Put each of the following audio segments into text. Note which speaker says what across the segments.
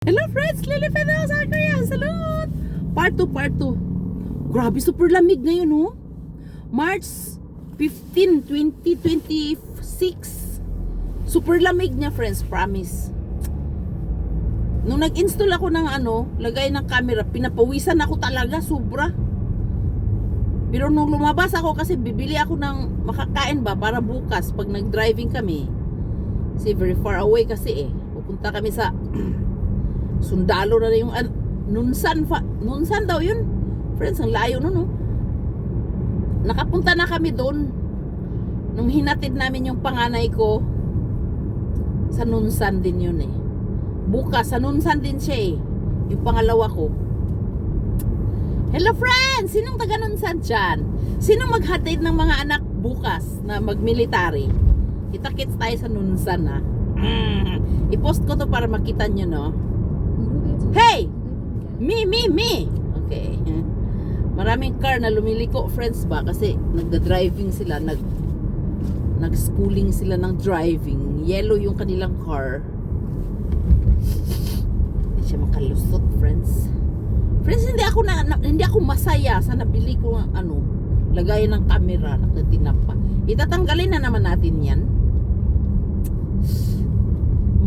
Speaker 1: Hello friends, lilipad ako sa Korea. Salud! Part 2, part 2. Grabe, super lamig ngayon, oh. March 15, 2026. Super lamig niya, friends, promise. Nung nag-install ako ng lagay ng camera, pinapawisan ako talaga, sobra. Pero nung lumabas ako kasi bibili ako ng makakain ba para bukas pag nag-driving kami. Kasi very far away kasi pupunta kami sa Sundalo na yung Nunsan daw yun. Friends, ang layo nun, no? Nakapunta na kami doon nung hinatid namin yung panganay ko. Sa Nunsan din yun bukas sa Nunsan din siya yung pangalawa ko. Hello friends! Sinong taga Nunsan dyan? Sinong maghatid ng mga anak bukas na mag-military? Kita-kits tayo sa Nunsan, ha? I-post ko to para makita nyo, no? Hey! Me! Okay. Maraming car na lumiliko, friends ba? Kasi nagda-driving sila, nag-schooling sila ng driving. Yellow yung kanilang car. Hindi siya makalusot, friends. Friends, hindi ako masaya sa nabili ko ng lagayan ng camera na tinapa. Itatanggalin na naman natin yan.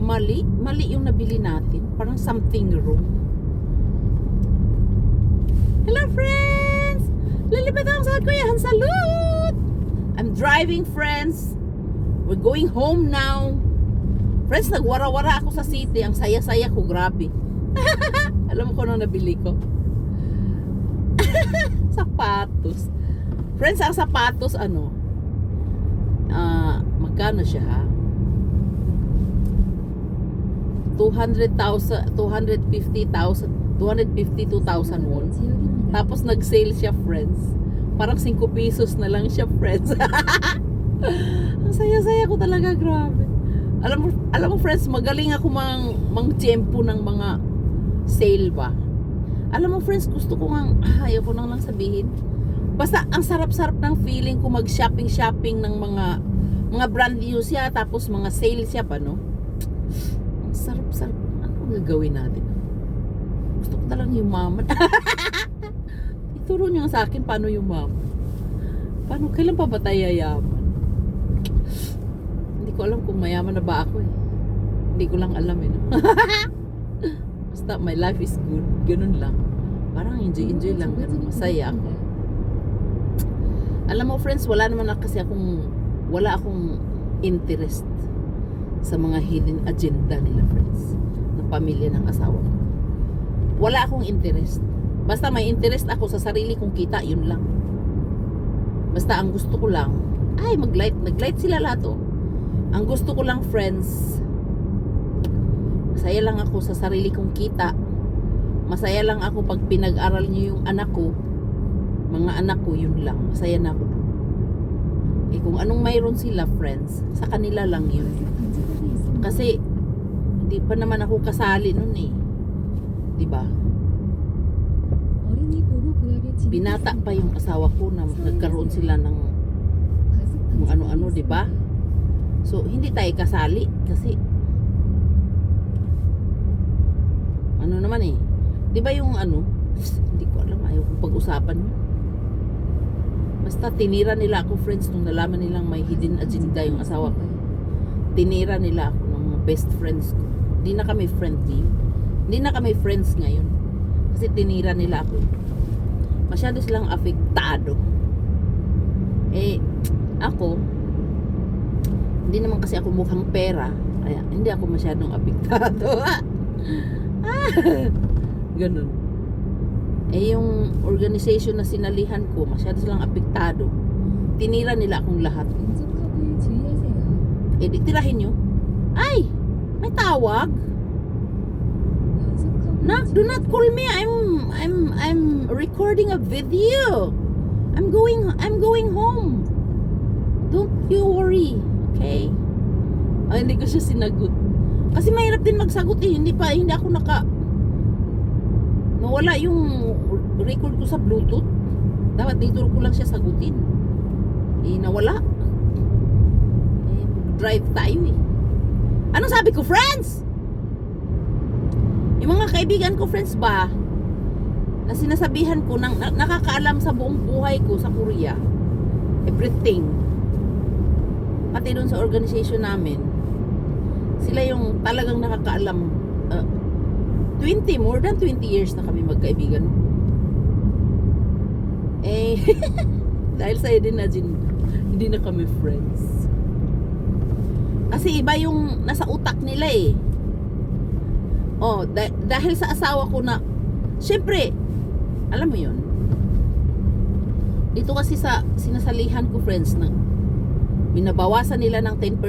Speaker 1: Mali yung nabili natin. Parang something wrong. Hello friends! Lilipad ako sa Kuyahan. Salud! I'm driving, friends. We're going home now. Friends, nagwara-wara ako sa city. Ang saya-saya ko, grabe. Alam mo kung ano nabili ko? Sapatos. Friends, ang sapatos magkano siya, ha? 252,000 won. Tapos nag-sale siya, friends. Parang 5 pesos na lang siya, friends. Ang saya-saya ko talaga, grabe. Alam mo friends, magaling ako mang-tiyempo ng mga sale ba. Alam mo friends, gusto ko ayaw ko nang sabihin. Basta ang sarap-sarap ng feeling ko mag-shopping ng mga brand new siya, tapos mga sale siya pa, no? Ang sarap-sarap. Ano gagawin natin? Gusto ko talagang yumaman. Ituro niyo sa akin paano yumaman. Kailan pa ba tayo yayaman? Hindi ko alam kung mayaman na ba ako Hindi ko lang alam no? Basta my life is good. Ganun lang. Parang enjoy lang. Ganun, masaya ako. Alam mo friends, wala akong interest sa mga hidden agenda nila, friends, ng pamilya ng asawa ko. Wala akong interest. Basta may interest ako sa sarili kong kita, yun lang. Basta ang gusto ko lang, nag-light sila lahat Ang gusto ko lang, friends, masaya lang ako sa sarili kong kita. Masaya lang ako pag pinag-aral niyo yung mga anak ko, yun lang. Masaya na ako. Kung anong mayroon sila, friends, sa kanila lang yun. Kasi hindi pa naman ako kasali nun diba? Binata pa yung asawa ko na nagkaroon sila ng ano-ano, diba? So hindi tayo kasali kasi naman diba yung hindi ko alam, ayaw kong pag-usapan yun. Basta tinira nila ako, friends, nung nalaman nilang may hidden agenda yung asawa ko. Tinira nila ako ng mga best friends ko. Hindi na kami friendly. Hindi na kami friends ngayon. Kasi tinira nila ako. Masyado silang apektado. Ako, hindi naman kasi ako mukhang pera. Kaya hindi ako masyadong apektado. Ganun. Yung organization na sinalihan ko, masyado silang apektado. Tinira nila akong lahat. Di tirahin nyo. Ay! May tawag. Do not call me. I'm recording a video. I'm going home. Don't you worry. Okay? Hindi ko siya sinagot. Kasi mahirap din magsagot Hindi ako nawala yung record ko sa Bluetooth. Dapat dito ko lang siya sagutin. Nawala. Drive tayo Anong sabi ko, friends? Yung kaibigan ko, friends ba, na sinasabihan ko, nakakaalam sa buong buhay ko sa Korea. Everything. Pati doon sa organization namin. Sila yung talagang nakakaalam. more than 20 years na kami magkaibigan. Eh, dahil sa din na hindi na kami friends. Kasi iba yung nasa utak nila eh. Oh, dahil sa asawa ko na, syempre, alam mo yun, dito kasi sa sinasalihan ko, friends, na binabawasan nila ng 10%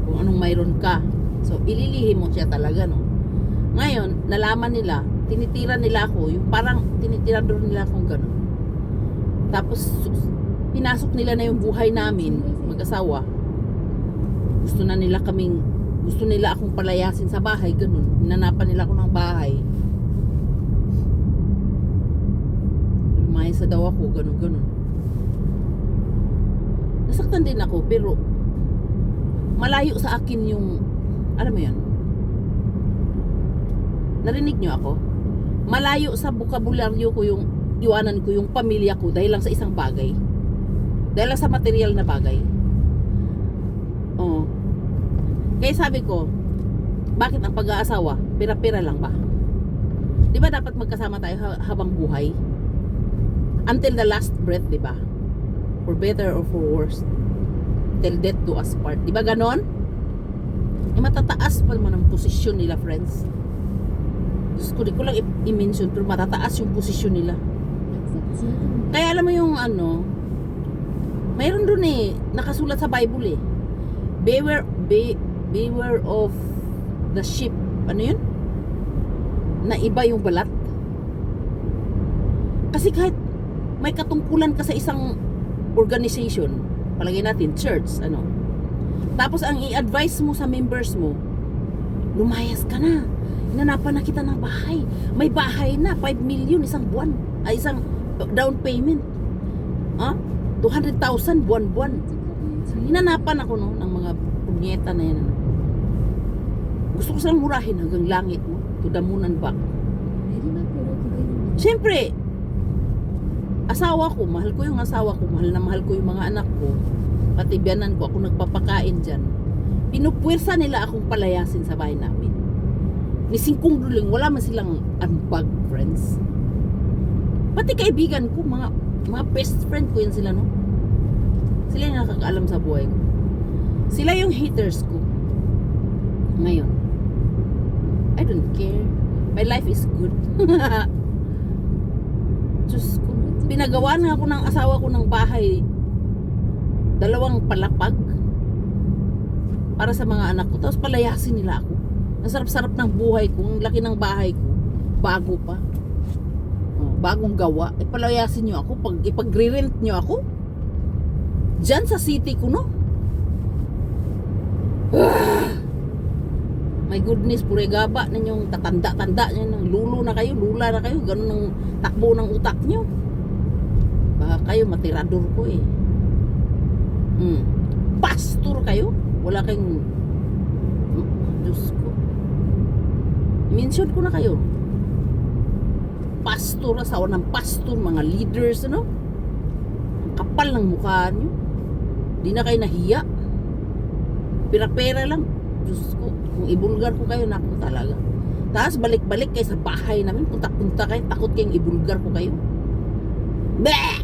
Speaker 1: kung anong mayroon ka. So, ililihim mo siya talaga, no? Ngayon, nalaman nila, tinitira nila ako, yung parang tinitirador nila akong gano'n. Tapos, pinasok nila na yung buhay namin, mag-asawa. Gusto nila akong palayasin sa bahay, gano'n. Hinanapan nila ako ng bahay. Lumayas na daw ako, gano'n. Nasaktan din ako, pero malayo sa akin yung, alam mo yun, narinig nyo ako? Malayo sa bokabularyo ko yung iwanan ko yung pamilya ko dahil lang sa isang bagay. Dahil lang sa material na bagay. Oh. Kaya sabi ko, bakit ang pag-aasawa? Pira-pira lang ba? Di ba dapat magkasama tayo habang buhay? Until the last breath, di ba? For better or for worse. Till death do us part. Di ba ganon? Eh, matataas pa naman ang posisyon nila, friends. Diyos ko, di ko lang i-mention, pero matataas yung posisyon nila. Kaya alam mo yung ano, mayroon dun eh, nakasulat sa Bible eh. Beware of the sheep. Ano yun? Na iba yung balat. Kasi kahit may katungkulan ka sa isang organization, palagay natin, church, ano. Tapos ang i-advise mo sa members mo, lumayas ka na. Hinanapan na kita ng bahay. May bahay na, 5 million isang buwan. Ay, isang down payment. 200,000 buwan-buwan. Hinanapan ako no, ng mga punyeta na yan. Gusto ko silang murahin hanggang langit mo. To the moon and back. Siyempre, asawa ko, mahal ko yung asawa ko, mahal na mahal ko yung mga anak ko, pati biyanan ko, ako nagpapakain dyan. Pinupwersa nila akong palayasin sa bahay namin. Ni singkong duling, wala man silang ambag, friends. Pati kaibigan ko, mga best friend ko yan sila, no? Sila yung nakakaalam sa buhay ko. Sila yung haters ko. Ngayon, I don't care. My life is good. Diyos ko, pinagawa na ako ng asawa ko ng bahay, 2 palapag para sa mga anak ko. Tapos palayasin nila ako. Ang sarap-sarap ng buhay ko, ang laki ng bahay ko, bago pa. Bagong gawa. Palayasin nyo ako, ipag-rent nyo ako. Diyan sa city ko, no? My goodness, puregaba ninyong tatanda-tanda nyo, lula na kayo, ganun ang takbo ng utak nyo. Baka kayo matirador ko eh. Pastor kayo? Wala kayong, Diyos ko. Mention ko na kayo. Pastor, asawa ng pastor, mga leaders, ano? Ang kapal ng mukha nyo. Di na kayo nahiya. Pira-pera lang. Diyos ko, kung ibulgar ko kayo, naku talaga. Tapos balik-balik kayo sa bahay namin, punta-punta kayo, takot kayong ibulgar ko kayo. Bleh!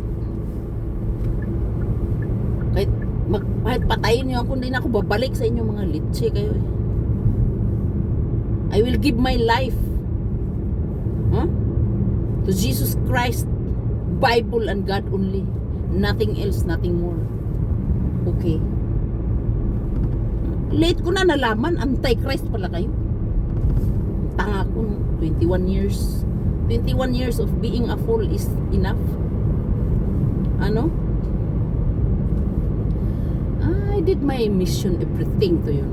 Speaker 1: Kahit patayin nyo ako, hindi na ako babalik sa inyo mga litse kayo eh. I will give my life to Jesus Christ, Bible and God only. Nothing else, nothing more. Okay. Late ko na nalaman, Antichrist pala kayo. Tanga ko, 21 years. 21 years of being a fool is enough. Ano? I did my mission, everything to you.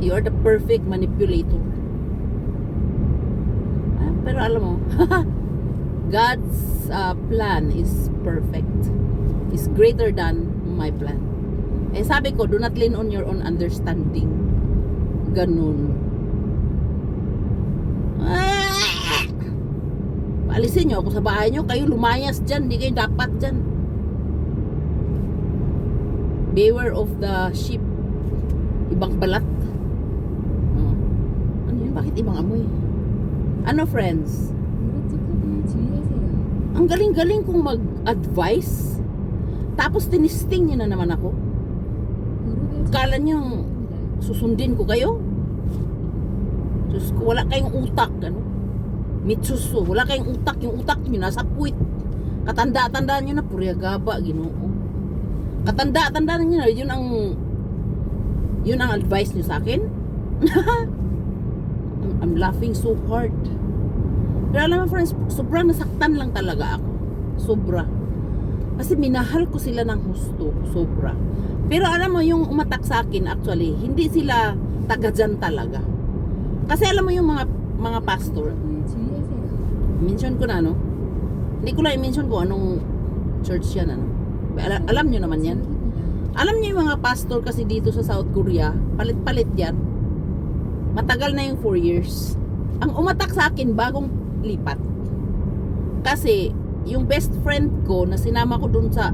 Speaker 1: You are the perfect manipulator. Pero alam mo, God's plan is perfect. Is greater than my plan. Eh sabi ko, do not lean on your own understanding. Ganun. Paalisin nyo ako sa bahay nyo. Kayo lumayas dyan. Hindi kayo dapat dyan. Beware of the sheep. Ibang balat. Ano yun? Bakit ibang amoy? Ano, friends?
Speaker 2: 오른쪽 커브에 주의하세요.
Speaker 1: Ang galing-galing kong mag-advise. Tapos tinisting nyo na naman ako.
Speaker 2: 도로가
Speaker 1: Kala nyo
Speaker 2: 정체입니다.
Speaker 1: susundin ko kayo? Diyos ko, wala kayong utak. Ano? Mitsuso. Wala kayong utak. Yung utak nyo nasa puwit. Katanda-tandaan nyo na puryagaba, Ginoo. Katanda-tandaan nyo na yun ang advice nyo sa akin. I'm laughing so hard. Pero alam mo, friends, sobrang nasaktan lang talaga ako. Sobra. Kasi minahal ko sila ng husto. Sobra. Pero alam mo, yung umatak sa akin, actually, hindi sila taga dyan talaga. Kasi alam mo yung mga pastor,
Speaker 2: 커브에 주의하세요.
Speaker 1: mention ko na, no? Hindi ko lang i-mention ko anong church yan, ano? Alam nyo naman yan.
Speaker 2: 지역입니다.
Speaker 1: Alam niyo yung mga pastor kasi dito sa South Korea, palit-palit yan. Matagal na yung 4 years. Ang umatak sa akin, bagong lipat. Kasi, yung best friend ko na sinama ko dun sa,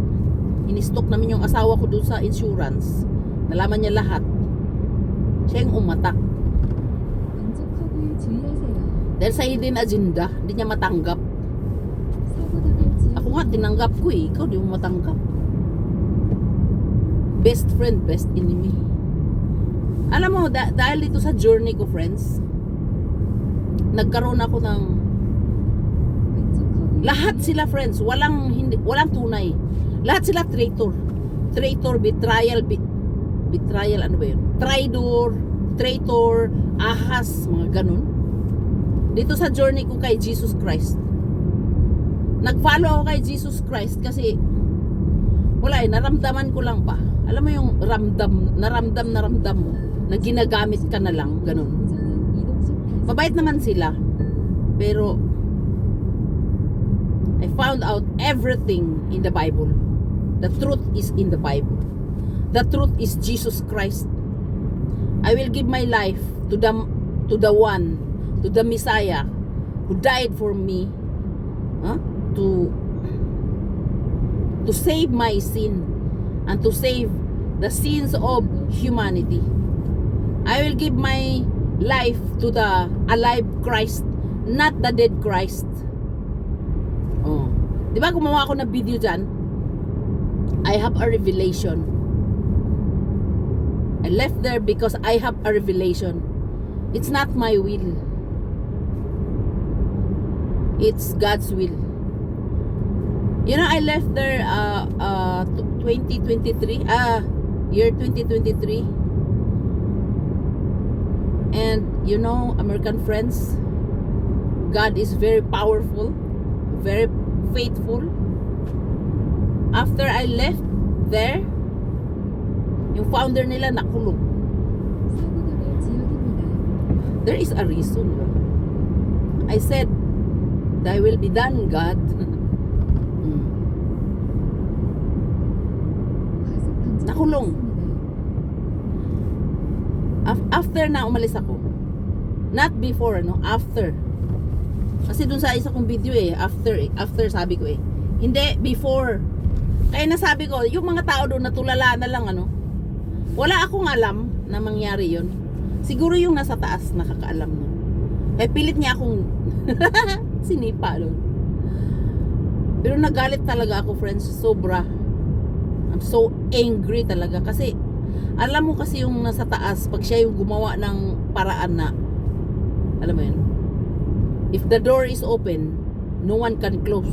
Speaker 1: inistok namin yung asawa ko dun sa insurance, nalaman niya lahat. Siya yung umatak.
Speaker 2: 왼쪽 커브에 주의하세요.
Speaker 1: Dahil sa hidden agenda, hindi niya matanggap.
Speaker 2: 사고 나갈 지역.
Speaker 1: Ako nga, tinanggap ko eh. Ikaw, di mo matanggap. Best friend, best enemy. Alam mo, dahil dito sa journey ko, friends, nagkaroon ako ng
Speaker 2: 왼쪽 커브에
Speaker 1: lahat sila, friends, walang tunay. Lahat sila traitor. Traitor, betrayal, betrayal, ano ba yun? Traitor, ahas, mga ganun. Dito sa journey ko kay Jesus Christ. Nag-follow ako kay Jesus Christ kasi wala eh, naramdaman ko lang pa. Alam mo yung naramdam mo na ginagamit ka na lang, ganun.
Speaker 2: 우선은 이동식 단속.
Speaker 1: Mabait naman sila. Pero I found out everything in the Bible. The truth is in the Bible. The truth is Jesus Christ. I will give my life to the one, to the Messiah who died for me, to save my sin and to save the sins of humanity. I will give my life to the alive Christ, not the dead Christ. Oh. 'Di ba gumawa ako ng video diyan? I have a revelation. I left there because I have a revelation. It's not my will. It's God's will. You know, I left there 2023, year 2023. And you know, American friends, God is very powerful, very faithful. After I left there, yung founder nila nakulong.
Speaker 2: 사고 나갈 지역입니다.
Speaker 1: There is a reason. I said, thy will be done, God.
Speaker 2: 과속 방지턱이
Speaker 1: 나kulong.
Speaker 2: 있습니다.
Speaker 1: After na umalis ako. Not before, no? After. Kasi dun sa isa kong video eh, after sabi ko eh. Hindi, before. Kaya nasabi ko, yung mga tao doon natulala na lang, ano? Wala akong alam na mangyari yon. Siguro yung nasa taas nakakaalam no. Kaya pilit niya akong sinipa doon. Pero nagalit talaga ako, friends, sobra. I'm so angry talaga kasi alam mo kasi yung nasa taas, pag siya yung gumawa ng paraan na, alam mo yun, if the door is open, no one can close.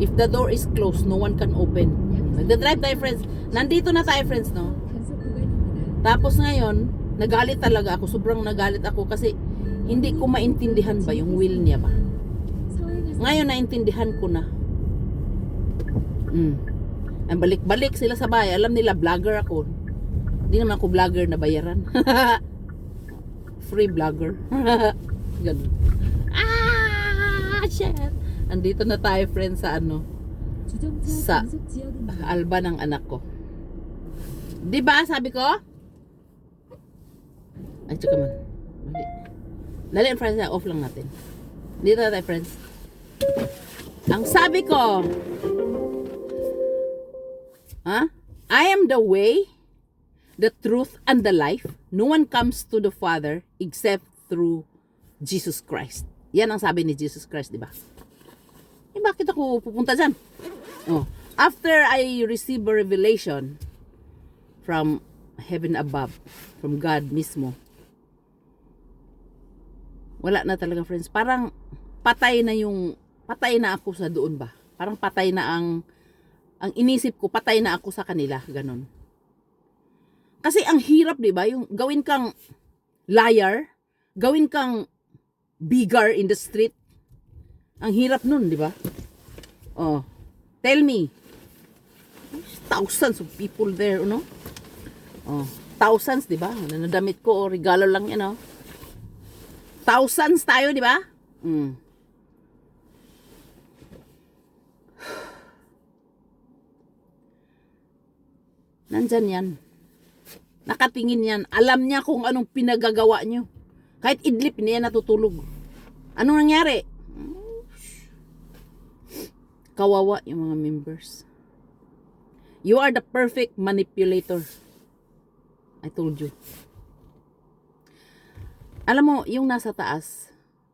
Speaker 1: If the door is closed, no one can open. Nagdadrive tayo, friends. Nandito na tayo, friends, no?
Speaker 2: 단속 구간입니다.
Speaker 1: Tapos ngayon, nagalit talaga ako. Sobrang nagalit ako kasi hindi ko maintindihan ba yung will niya ba.
Speaker 2: 서행하세요.
Speaker 1: Ngayon, naintindihan ko na. Ang balik-balik sila sa bahay. Alam nila, vlogger ako. Hindi naman ako vlogger na bayaran. Free vlogger. Ganun. Shit. Andito na tayo, friends, sa ano,
Speaker 2: 주정차
Speaker 1: sa
Speaker 2: 단속 지역입니다.
Speaker 1: alba ng anak ko. Diba, sabi ko? Ay, tsaka man. Dali, friends, off lang natin. Dito na tayo, friends. Ang sabi ko, I am the way, the truth, and the life. No one comes to the Father except through Jesus Christ. Yan ang sabi ni Jesus Christ, di ba? Eh, bakit ako pupunta dyan? Oh. After I receive a revelation from heaven above, from God mismo, wala na talaga, friends. Parang patay na ako sa doon ba? Parang patay na ang inisip ko, patay na ako sa kanila, ganon. Kasi ang hirap, di ba? Yung gawin kang liar, gawin kang beggar in the street. Ang hirap nun, di ba? Oh, tell me. Thousands of people there, no? Oh, thousands, di ba? Nanadamit ko, regalo lang yan, oh. Thousands tayo, di ba? Nandyan yan. Nakatingin yan. Alam niya kung anong pinagagawa nyo. Kahit idlip, hindi yan natutulog. Anong nangyari? Kawawa yung mga members. You are the perfect manipulator. I told you. Alam mo, yung nasa taas,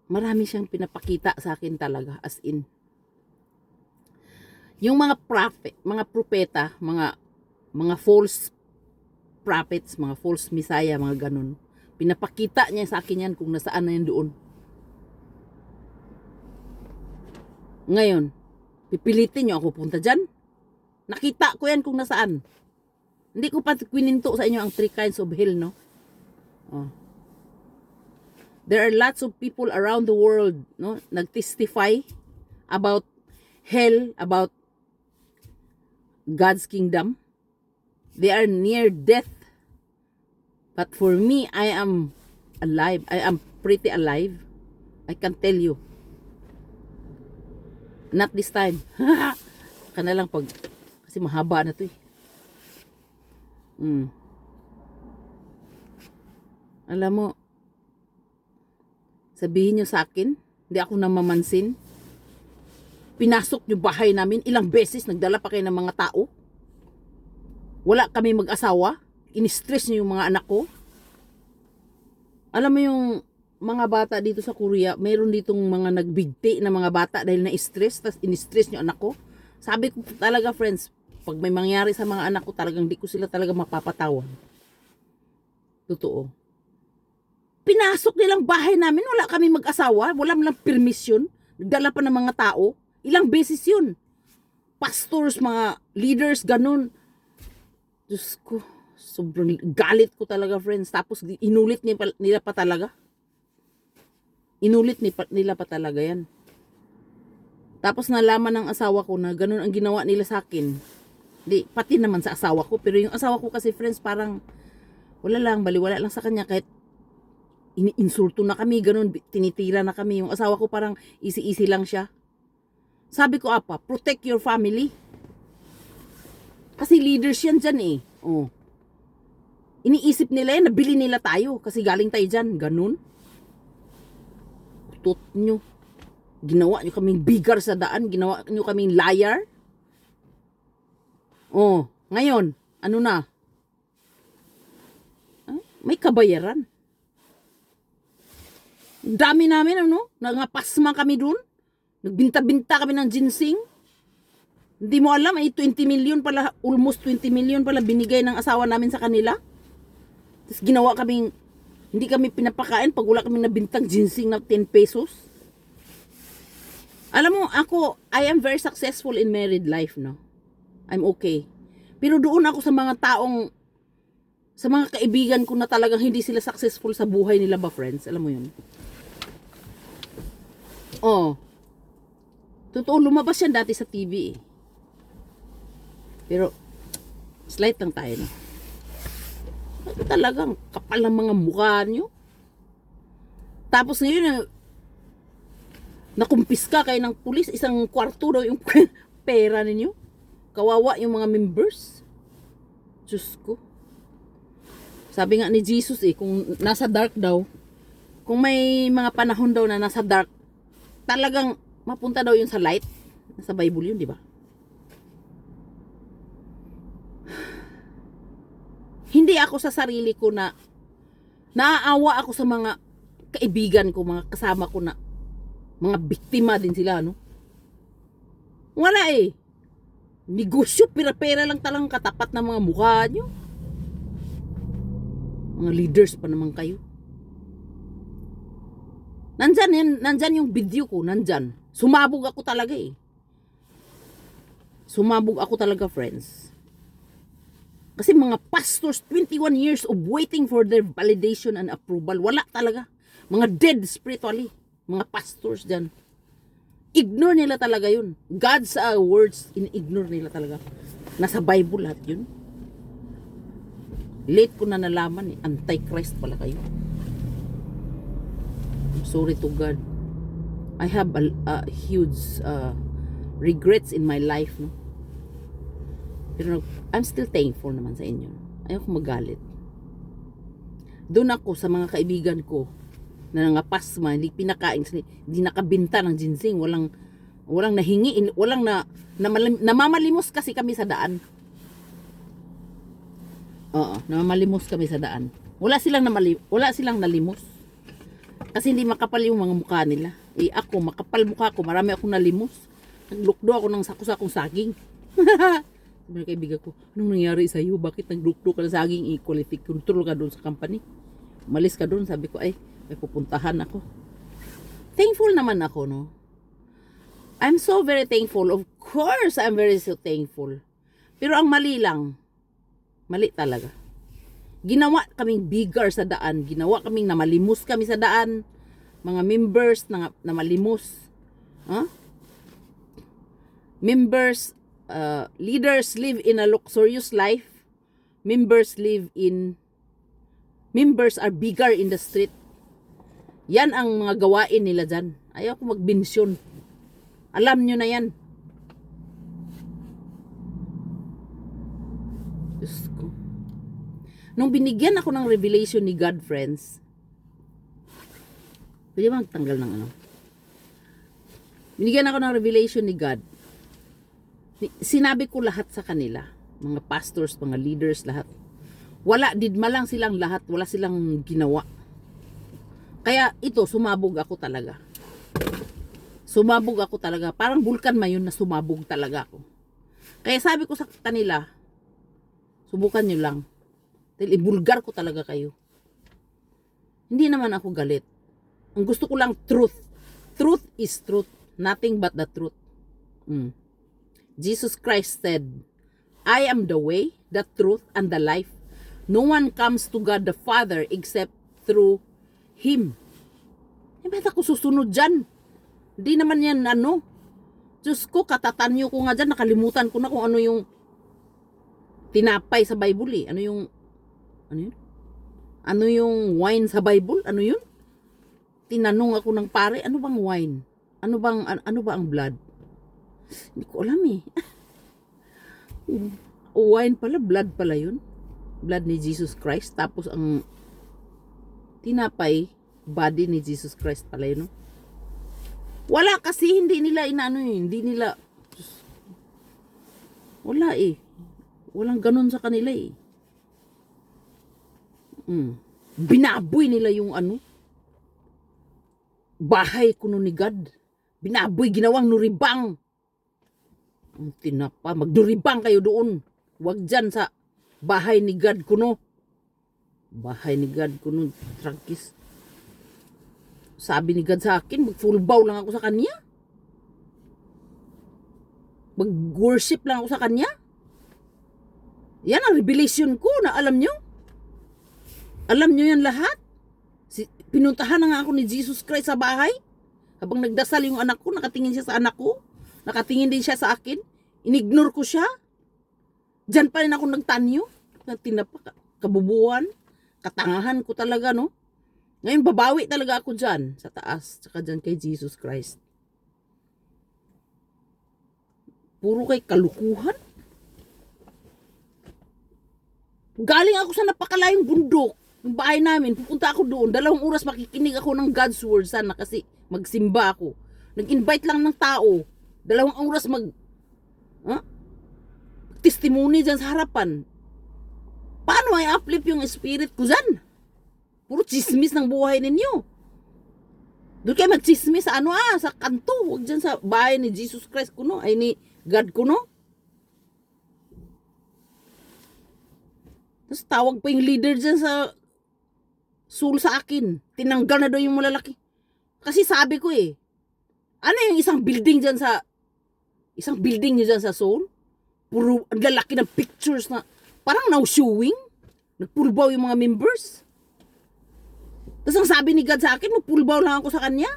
Speaker 1: marami siyang pinapakita sa akin talaga, as in. Yung mga prophet, mga propeta, mga false prophets, mga false messiah, mga ganun. Pinapakita niya sa akin yan kung nasaan na yan doon. Ngayon, pipilitin niyo ako punta dyan. Nakita ko yan kung nasaan. Hindi ko pa kwininto sa inyo ang 3 kinds of hell, no? Oh. There are lots of people around the world, no, nagtestify about hell, about God's kingdom. They are near death. But for me, I am alive. I am pretty alive. I can tell you. Not this time. Kana lang pag, kasi mahaba na to eh. Alam mo, sabihin nyo sa akin, hindi ako namamansin. Pinasok nyo bahay namin, ilang beses nagdala pa kayo ng mga tao. Wala kami mag-asawa. In-stress nyo yung mga anak ko. Alam mo yung mga bata dito sa Korea, mayroon ditong mga nagbigti na mga bata dahil na-stress, tapos in-stress nyo anak ko. Sabi ko talaga, friends, pag may mangyari sa mga anak ko, talagang di ko sila talaga mapapatawan. Totoo. Pinasok nilang bahay namin, wala kami mag-asawa, wala lang permission, nagdala pa ng mga tao, ilang beses yun. Pastors, mga leaders, ganun. Diyos ko, sobrang galit ko talaga, friends. Tapos inulit nila pa talaga. Inulit nila pa talaga yan. Tapos nalaman ng asawa ko na ganun ang ginawa nila sa akin. Di, pati naman sa asawa ko. Pero yung asawa ko kasi, friends, parang wala lang, baliwala lang sa kanya. Kahit iniinsulto na kami, ganun, tinitira na kami. Yung asawa ko parang easy-easy lang siya. Sabi ko, apa, protect your family. Kasi leaders yan dyan eh. Oh. Iniisip nila yan, nabili nila tayo. Kasi galing tayo dyan, ganun. Utot nyo. Ginawa nyo kaming bigar sa daan. Ginawa nyo kaming liar. Oh, ngayon, ano na? May kabayaran. Dami namin, ano? Nangapasma kami dun. Nagbinta-binta kami ng ginseng. Hindi mo alam, 20 million pala, almost 20 million pala binigay ng asawa namin sa kanila. Tapos ginawa kaming, hindi kami pinapakain pag wala kaming nabintang ginseng na 10 pesos. Alam mo, ako, I am very successful in married life, no? I'm okay. Pero doon ako sa mga taong, sa mga kaibigan ko na talagang hindi sila successful sa buhay nila ba, friends? Alam mo yun? Oh. Totoo, lumabas yan dati sa TV eh. Pero, slight lang tayo, no? Talagang kapal ng mga mukha nyo. Tapos ngayon, nakumpiska kayo ng pulis, isang kwarto daw yung pera ninyo. Kawawa yung mga members. Diyos ko. Sabi nga ni Jesus eh, kung nasa dark daw, kung may mga panahon daw na nasa dark, talagang mapunta daw yun sa light. Sa Bible yun, di ba? Hindi ako sa sarili ko na naaawa ako sa mga kaibigan ko, mga kasama ko na mga biktima din sila, no? Wala eh. Negosyo, pera-pera lang talang katapat ng mga mukha nyo. Mga leaders pa naman kayo. Nandyan yung video ko, nandyan. Sumabog ako talaga eh. Sumabog ako talaga, friends. Kasi mga pastors, 21 years of waiting for their validation and approval. Wala talaga. Mga dead spiritually. Mga pastors dyan. Ignore nila talaga yun. God's words, in-ignore nila talaga. Nasa Bible lahat yun. Late ko na nalaman eh. Antichrist pala kayo. I'm sorry to God. I have a huge regrets in my life, no? Pero I'm still thankful naman sa inyo. Ayaw ko magalit. Doon ako sa mga kaibigan ko na nangapasma, hindi pinakain, hindi nakabinta ng ginseng, walang nahingi, walang namamalimos kasi kami sa daan. Oo, namamalimos kami sa daan. Wala silang nalimos. Kasi hindi makapal yung mga mukha nila. Eh ako, makapal mukha ko, marami akong nalimos. Naglukdo ako ng sako-sakong saging. Sabi ng kaibigan ko, anong nangyari sa iyo? Bakit naglukdo ka ng saging? Quality control ka doon sa company. Umalis ka doon. Sabi ko, ay, may pupuntahan ako. Thankful naman ako, no? I'm so very thankful. Of course, I'm very so thankful. Pero ang mali lang, mali talaga. Ginawa kaming bigger sa daan. Ginawa kaming namalimos kami sa daan. Mga members na namalimos. Huh? Members, leaders live in a luxurious life. Members are bigger in the street. Yan ang mga gawain nila dyan. Ayaw ko magbensyon. Alam nyo na yan. Diyos ko. Nung binigyan ako ng revelation ni God, friends, pwede ba magtanggal ng ano? Binigyan ako ng revelation ni God. Sinabi ko lahat sa kanila, mga pastors, mga leaders, lahat. Wala, didma lang silang lahat, wala silang ginawa. Kaya ito, sumabog ako talaga. Sumabog ako talaga. Parang bulkan mayon na sumabog talaga ako. Kaya sabi ko sa kanila, subukan nyo lang. Dahil ibulgar ko talaga kayo. Hindi naman ako galit. Ang gusto ko lang truth. Truth is truth. Nothing but the truth. Jesus Christ said, I am the way, the truth, and the life. No one comes to God the Father except through Him. Eh, ba't ako susunod dyan? Hindi naman yan ano. Diyos ko, katatanyo ko nga dyan. Nakalimutan ko na kung ano yung tinapay sa Bible eh. Ano yun? Ano yung wine sa Bible? Ano yun? Tinanong ako ng pare, ano bang wine? Ano ba ang blood? Hindi ko alam eh. Wine pala, blood pala yun. Blood ni Jesus Christ. Tapos ang tinapay, body ni Jesus Christ pala yun. No? Wala kasi, hindi nila inaano yun. Hindi nila, wala eh. Walang ganun sa kanila eh. Binaboy nila yung ano. Bahay kuno ni God. Binaboy, ginawang nuribang. Ang tinapa, magduribang kayo doon. Huwag dyan sa bahay ni God kuno. Bahay ni God kuno, trangkis. Sabi ni God sa akin, mag-full bow lang ako sa kanya. Mag-worship lang ako sa kanya. Yan ang revelation ko na alam nyo. Alam nyo yan lahat. Pinuntahan na nga ako ni Jesus Christ sa bahay. Habang nagdasal yung anak ko, nakatingin siya sa anak ko. Nakatingin din siya sa akin. Inignore ko siya. Diyan pa rin ako nagtanyo. Tinapa, kabubuan. Katangahan ko talaga, no? Ngayon, babawi talaga ako dyan. Sa taas. Tsaka dyan kay Jesus Christ. Puro kay kalukuhan. Galing ako sa napakalayong bundok. Yung bahay namin, pupunta ako doon. 2 oras makikinig ako ng God's word sana kasi magsimba ako. Nag-invite lang ng tao. 2 oras testimony dyan sa harapan. Paano ay uplift yung spirit ko dyan? Puro chismis ng buhay ninyo. Doon kayo mag-chismis sa sa kanto. Huwag dyan sa bahay ni Jesus Christ ko, no? Ay ni God ko, no? Tapos tawag pa yung leader dyan sa Soul sa akin. Tinanggal na daw yung malalaki. Kasi sabi ko ano yung isang building nyo dyan sa Soul? Puro ang lalaki ng pictures na parang now showing. Nagpulbaw yung mga members. Tapos ang sabi ni God sa akin, magpulbaw lang ako sa kanya.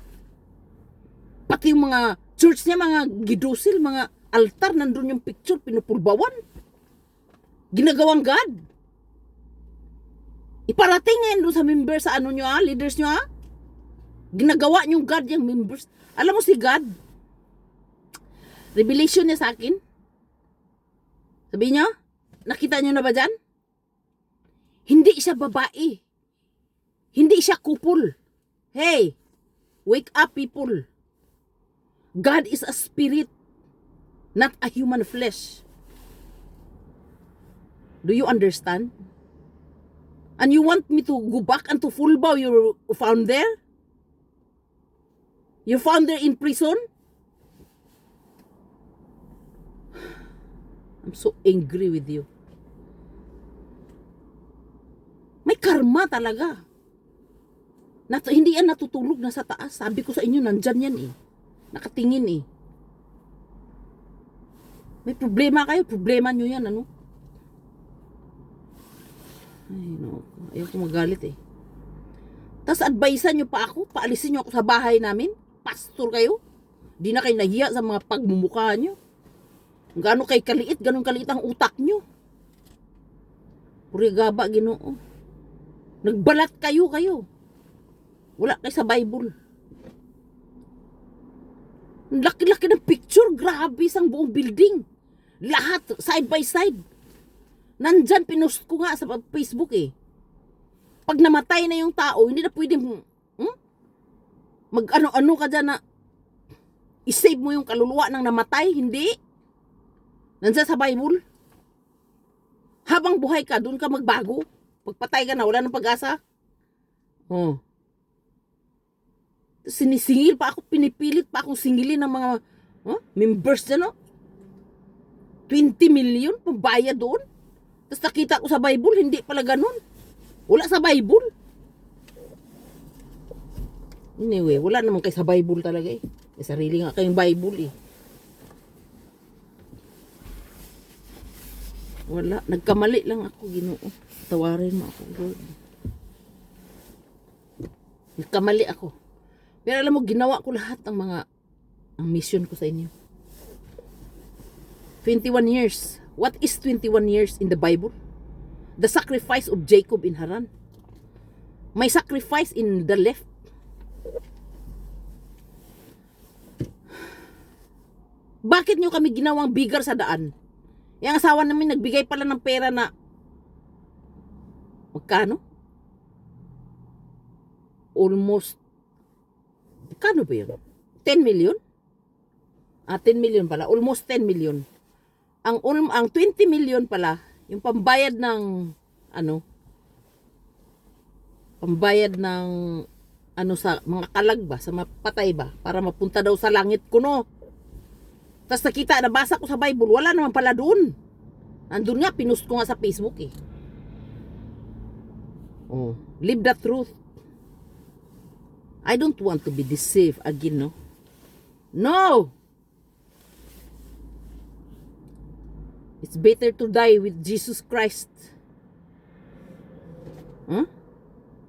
Speaker 1: Pati yung mga church niya, mga gidusil, mga altar, nandun yung picture, pinupulbawan. Ginagawang God. Iparating ngayon doon sa members sa nyo leaders nyo Ginagawa nyo God yung members. Alam mo si God, revelation niya sa akin. Sabi niya, nakita nyo na ba dyan? Hindi siya babae. Hindi siya couple. Hey, wake up people. God is a spirit, not a human flesh. Do you understand? And you want me to go back and to fulbaw your founder? Your founder in prison? I'm so angry with you. May karma talaga. Hindi yan natutulog na sa taas. Sabi ko sa inyo, nandyan yan Nakatingin May problema kayo, problema nyo yan, ano? Ay, no. Ayaw ko magalit Tapos advisean nyo pa ako, paalisin nyo ako sa bahay namin. Pastor kayo. Di na kayo nahiya sa mga pagmumukha nyo. Gano'n kay kaliit, gano'n kaliit ang utak nyo. Puri gaba, Ginoo. Nagbalat kayo. Wala kayo sa Bible. Laki-laki ng picture, grabe isang buong building. Lahat, side by side. Nandyan, pinost ko nga sa Facebook Pag namatay na yung tao, hindi na pwedeng mag-ano-ano ka dyan na isave mo yung kaluluwa ng namatay, hindi. Nandyan sa Bible. Habang buhay ka, doon ka magbago. Pagpatay ka na, wala nang pag-asa. Sinisingil pa ako, pinipilit pa akong singilin ng mga members dyan, 20 million, pambayad doon. Tapos nakita ko sa Bible, hindi pala ganun. Wala sa Bible. Anyway, wala naman kayo sa Bible talaga May sarili nga kayong Bible Wala. Nagkamali lang ako, Ginoo. Tawarin mo ako, Lord. Nagkamali ako. Pero alam mo, ginawa ko lahat ang mission ko sa inyo. 21 years. What is 21 years in the Bible? The sacrifice of Jacob in Haran. May sacrifice in the left. Bakit nyo kami ginawang bigger sa daan? Yung asawa namin nagbigay pala ng pera na magkano? Almost magkano ba yun? 10 million? 10 million pala. Almost 10 million. Ang 20 million pala, yung pambayad ng sa mga kalag ba, sa mapatay ba, para mapunta daw sa langit ko, no? Tapos nabasa ko sa Bible, wala naman pala doon. Nandun nga, pinost ko nga sa Facebook live the truth. I don't want to be deceived again, no? No! It's better to die with Jesus Christ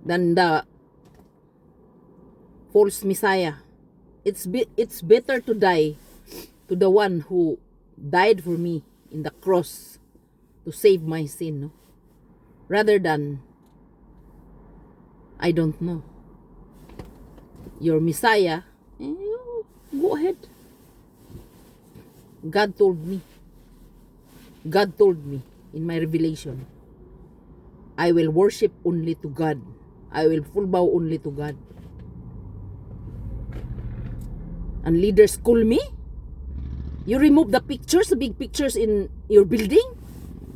Speaker 1: than the false Messiah. It's better to die to the one who died for me in the cross to save my sin, no? Rather than, I don't know, your Messiah, go ahead. God told me in my revelation, I will worship only to God. I will full bow only to God. And leaders call me? You remove the pictures, the big pictures in your building?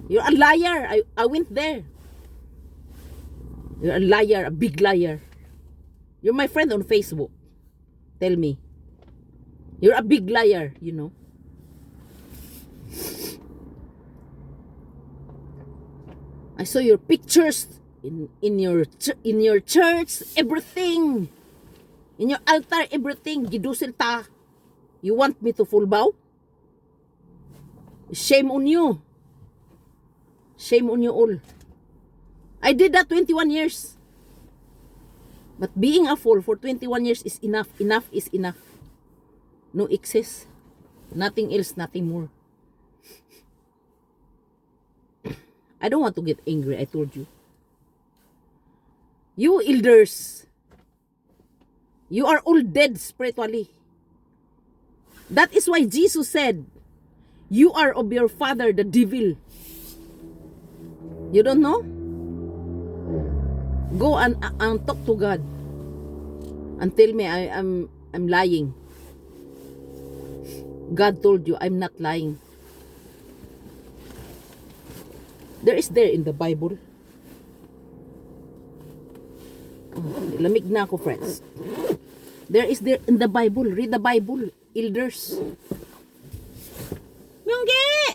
Speaker 1: You're a liar. I went there. You're a liar, a big liar. You're my friend on Facebook. Tell me. You're a big liar, you know. I saw your pictures in your church, everything. In your altar, everything. Gidusil ta. You want me to full bow? Shame on you. Shame on you all. I did that 21 years. But being a fool for 21 years is enough. Enough is enough. No excess. Nothing else, nothing more. I don't want to get angry, I told you. You elders, you are all dead spiritually. That is why Jesus said, you are of your father, the devil. You don't know? Go and talk to God and tell me I'm lying. God told you I'm not lying. There is there in the Bible. Lamig na ako, friends. There is there in the Bible. Read the Bible, elders. Myunggi!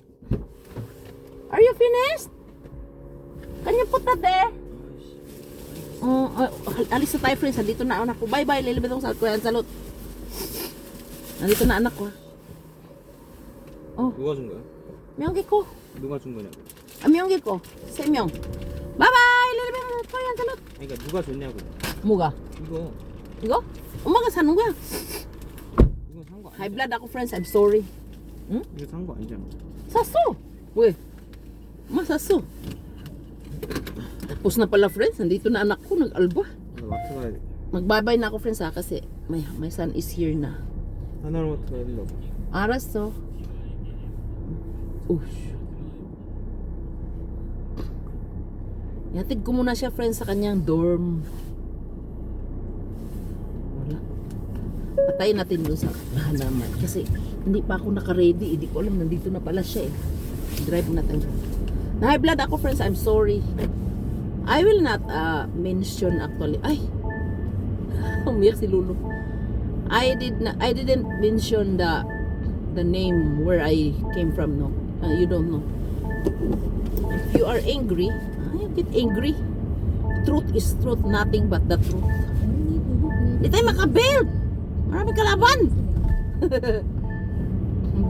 Speaker 1: Are you finished? Can you put that there? Alis na tayo, friends. Nandito na anak ko. Bye-bye. Lilibit akong salot. Nandito na anak ko.
Speaker 3: 누가 준 거야?
Speaker 1: Myunggi ko.
Speaker 3: 누가 준 거냐고.
Speaker 1: Myunggi ko. Sa imyong. Bye-bye. Lilibit akong salot.
Speaker 3: 그러니까 누가 줬냐고.
Speaker 1: Muga.
Speaker 3: 이거
Speaker 1: Igo? Umaga sa nung
Speaker 3: 이거 산 거
Speaker 1: High
Speaker 3: 아니야?
Speaker 1: blood ako, friends. I'm sorry.
Speaker 3: 이거 산 거 아니잖아.
Speaker 1: Saso. Uy. Masaso. Tapos na pala, friends. Nandito na anak ko. Nag-alba.
Speaker 3: 나 마트 가야 돼.
Speaker 1: Magbabay na ako, friends, ha. Kasi my son is here na.
Speaker 3: 하나로 마트 가야 된다고.
Speaker 1: Arasо. Ush. Yatid ko muna siya, friends, sa kanyang dorm. Wala. Patayin natin dun sa halaman. Kasi hindi pa ako naka-ready. Hindi ko alam, nandito na pala siya eh. Drive natin. Na-high blood ako, friends. I'm sorry. I will not mention actually. Ay! Umiyak si Lulu. I didn't mention the name where I came from, no. You don't know. If you are angry, you get angry. Truth is truth, nothing but the truth. Di tayo makabuild. Maraming kalaban.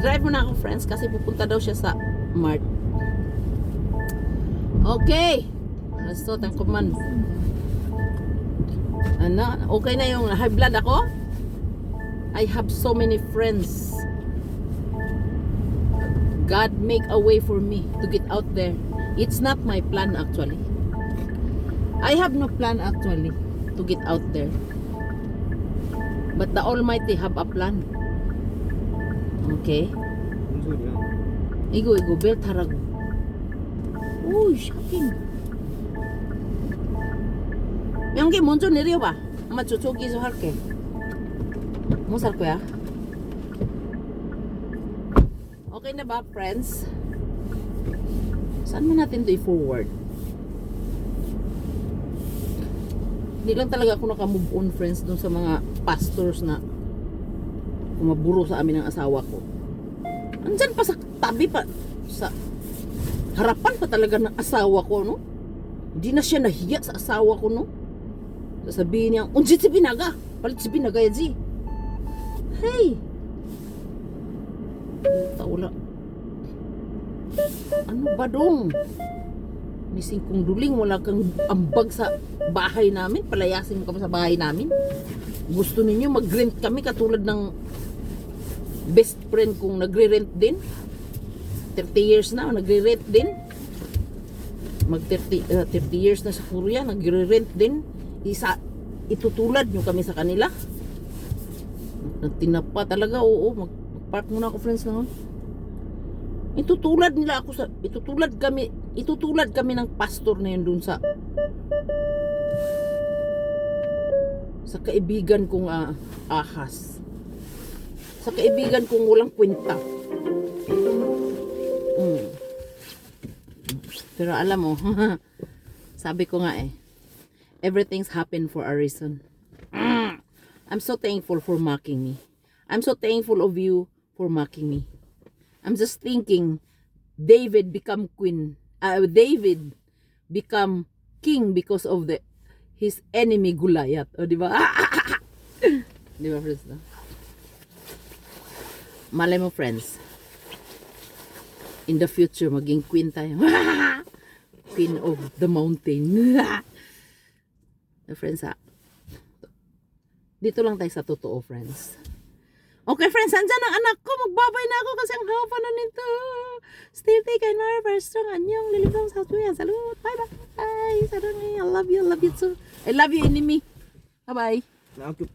Speaker 1: Drive mo na ako, friends, kasi pupunta daw siya sa Mart. Okay. So, tangkuman. Ano? Okay na yung high blood ako? I have so many friends. God make a way for me to get out there. It's not my plan actually. I have no plan actually to get out there. But the Almighty have a plan. Okay?
Speaker 3: 뭔 소리야?
Speaker 1: 이거 벨 타라고. 오, 쇼핑. 명기 먼저 내려봐. 엄마 저기서 할게. 뭐 살 거야? Okay na ba, friends? Saan mo natin ito i-forward? Hindi lang talaga ako naka-move on, friends, dun sa mga pastors na kumaburo sa amin ng asawa ko. Andyan pa sa tabi pa, sa harapan pa talaga ng asawa ko, no? Hindi na siya nahiya sa asawa ko, no? Sasabihin niya, unjit si Binaga. Palit si Binaga, yaji. Hey! Wala. Ano ba dong? Nising kong duling, wala kang ambag sa bahay namin. Palayasin mo ka pa sa bahay namin. Gusto ninyo mag-rent kami katulad ng best friend kong nagre-rent din. 30 years na, nagre-rent din. Mag 30 years na sa Korea, nagre-rent din. Itutulad nyo kami sa kanila. Nagtinapa talaga, oo. Mag-park muna ako, friends, na. Itutulad kami ng pastor na yun dun sa kaibigan kong ahas. sa kaibigan kong walang kwenta. Pero alam mo, sabi ko nga everything's happened for a reason. I'm so thankful for mocking me. I'm so thankful of you for mocking me. I'm just thinking, David become queen. David become king because of his enemy Goliath. O, di ba? Di ba, friends? No? Malay mo, friends. In the future, maging queen tayo. Queen of the mountain. Friends, dito lang tayo sa totoo, friends. Okay, friends, andyan ang anak ko. Magbabay na ako kasi ang haba na nito. Stay thick and very strong. Anyong lilibang sa tuyan. Salud. Bye-bye. Sarang, I love you. I love you too. I love you, enemy. Bye-bye.
Speaker 3: 나 학교